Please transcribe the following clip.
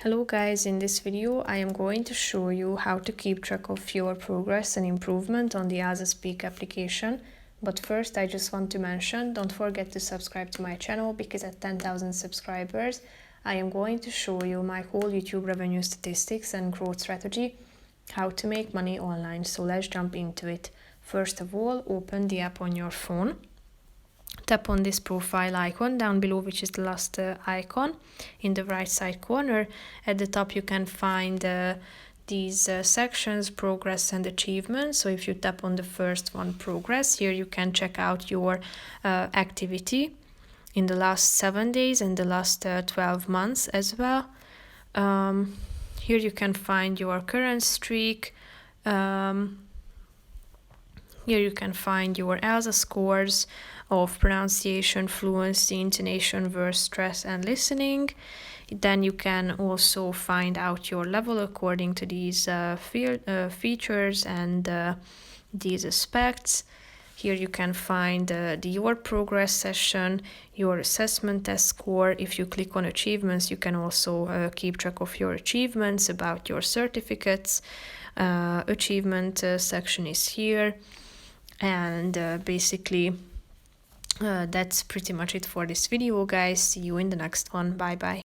Hello guys, in this video I am going to show you how to keep track of your progress and improvement on the ELSA Speak application. But first I just want to mention, don't forget to subscribe to my channel because at 10,000 subscribers I am going to show you my whole YouTube revenue statistics and growth strategy, how to make money online. So let's jump into it. First of all, open the app on your phone. Tap on this profile icon down below, which is the last icon in the right side corner. At the top you can find these sections, progress and achievements. So if you tap on the first one, progress, here you can check out your activity in the last 7 days and the last 12 months as well. Here you can find your current streak. Here you can find your ELSA scores of pronunciation, fluency, intonation, verse, stress, and listening. Then you can also find out your level according to these features and these aspects. Here you can find your progress session, your assessment test score. If you click on achievements, you can also keep track of your achievements, about your certificates. Achievement section is here. And basically that's pretty much it for this video, guys. See you in the next one. Bye bye.